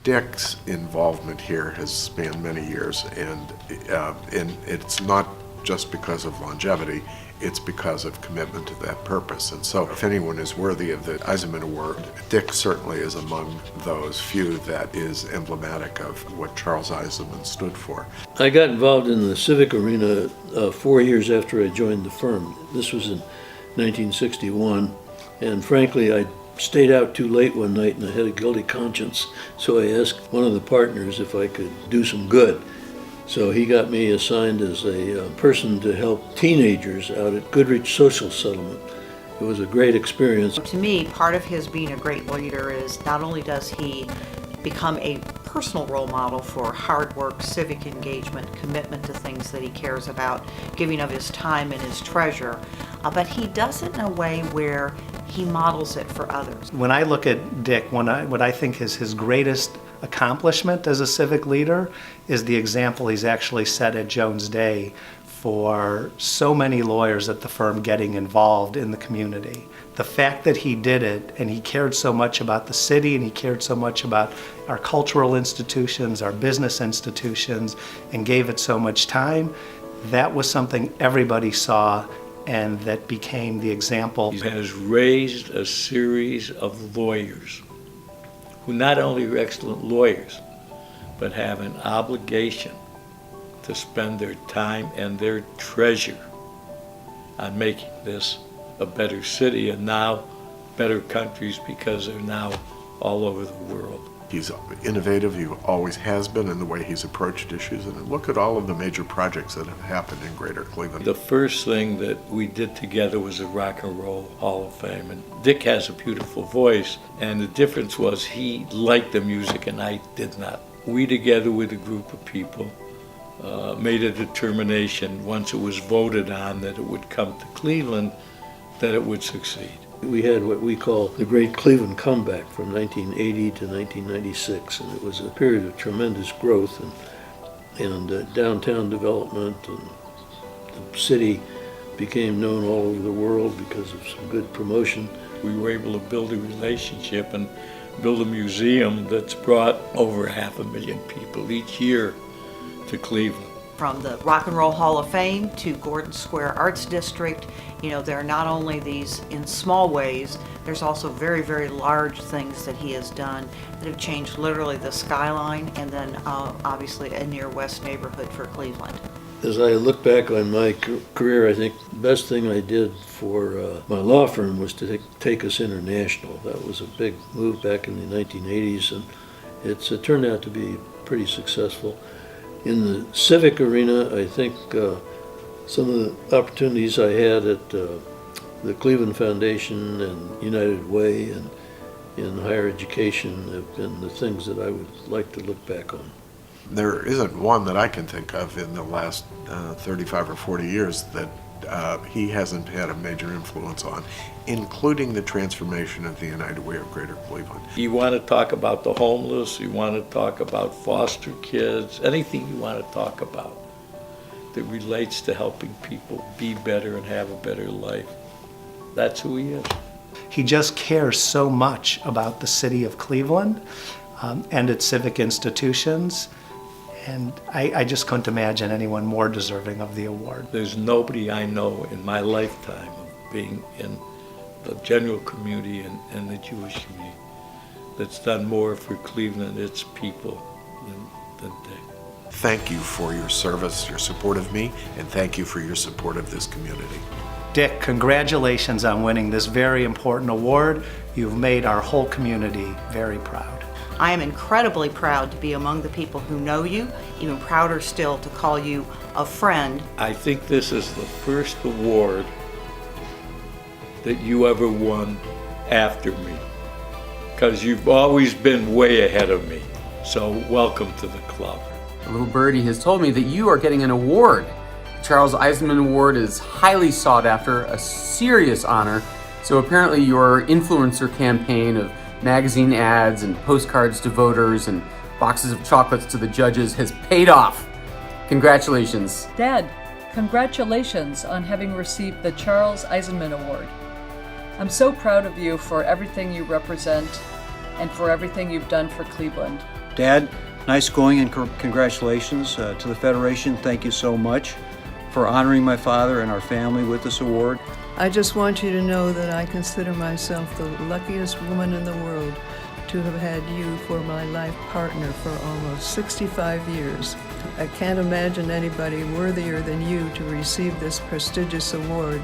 Dick's involvement here has spanned many years, and it's not just because of longevity, it's because of commitment to that purpose. And so if anyone is worthy of the Eisenman Award, Dick certainly is among those few that is emblematic of what Charles Eisenman stood for. I got involved in the civic arena 4 years after I joined the firm. This was in 1961, and frankly, I stayed out too late one night and I had a guilty conscience, so I asked one of the partners if I could do some good. So he got me assigned as a person to help teenagers out at Goodrich Social Settlement. It was a great experience. To me, part of his being a great leader is not only does he become a personal role model for hard work, civic engagement, commitment to things that he cares about, giving of his time and his treasure, but he does it in a way where he models it for others. When I look at Dick, what I think is his greatest accomplishment as a civic leader is the example he's actually set at Jones Day for so many lawyers at the firm getting involved in the community. The fact that he did it, and he cared so much about the city, and he cared so much about our cultural institutions, our business institutions, and gave it so much time, that was something everybody saw, and that became the example. He has raised a series of lawyers who not only are excellent lawyers, but have an obligation to spend their time and their treasure on making this a better city and now better countries, because they're now all over the world. He's innovative, he always has been in the way he's approached issues, and look at all of the major projects that have happened in Greater Cleveland. The first thing that we did together was the Rock and Roll Hall of Fame, and Dick has a beautiful voice, and the difference was he liked the music and I did not. We, together with a group of people, made a determination once it was voted on that it would come to Cleveland, that it would succeed. We had what we call the Great Cleveland Comeback from 1980 to 1996, and it was a period of tremendous growth and downtown development, and the city became known all over the world because of some good promotion. We were able to build a relationship and build a museum that's brought over 500,000 people each year to Cleveland. From the Rock and Roll Hall of Fame to Gordon Square Arts District, there are not only these in small ways, there's also very, very large things that he has done that have changed literally the skyline and then obviously a near west neighborhood for Cleveland. As I look back on my career, I think the best thing I did for my law firm was to take us international. That was a big move back in the 1980s, and it's turned out to be pretty successful. In the civic arena, I think some of the opportunities I had at the Cleveland Foundation and United Way and in higher education have been the things that I would like to look back on. There isn't one that I can think of in the last 35 or 40 years that he hasn't had a major influence on, including the transformation of the United Way of Greater Cleveland. You want to talk about the homeless, you want to talk about foster kids, anything you want to talk about that relates to helping people be better and have a better life. That's who he is. He just cares so much about the city of Cleveland and its civic institutions. And I just couldn't imagine anyone more deserving of the award. There's nobody I know in my lifetime of being in the general community and the Jewish community that's done more for Cleveland and its people than Dick. Thank you for your service, your support of me, and thank you for your support of this community. Dick, congratulations on winning this very important award. You've made our whole community very proud. I am incredibly proud to be among the people who know you, even prouder still to call you a friend. I think this is the first award that you ever won after me, because you've always been way ahead of me. So welcome to the club. A little birdie has told me that you are getting an award. The Charles Eisenman Award is highly sought after, a serious honor. So apparently your influencer campaign of magazine ads and postcards to voters and boxes of chocolates to the judges has paid off. Congratulations. Dad, congratulations on having received the Charles Eisenman Award. I'm so proud of you for everything you represent and for everything you've done for Cleveland. Dad, nice going and congratulations to the Federation. Thank you so much for honoring my father and our family with this award. I just want you to know that I consider myself the luckiest woman in the world to have had you for my life partner for almost 65 years. I can't imagine anybody worthier than you to receive this prestigious award.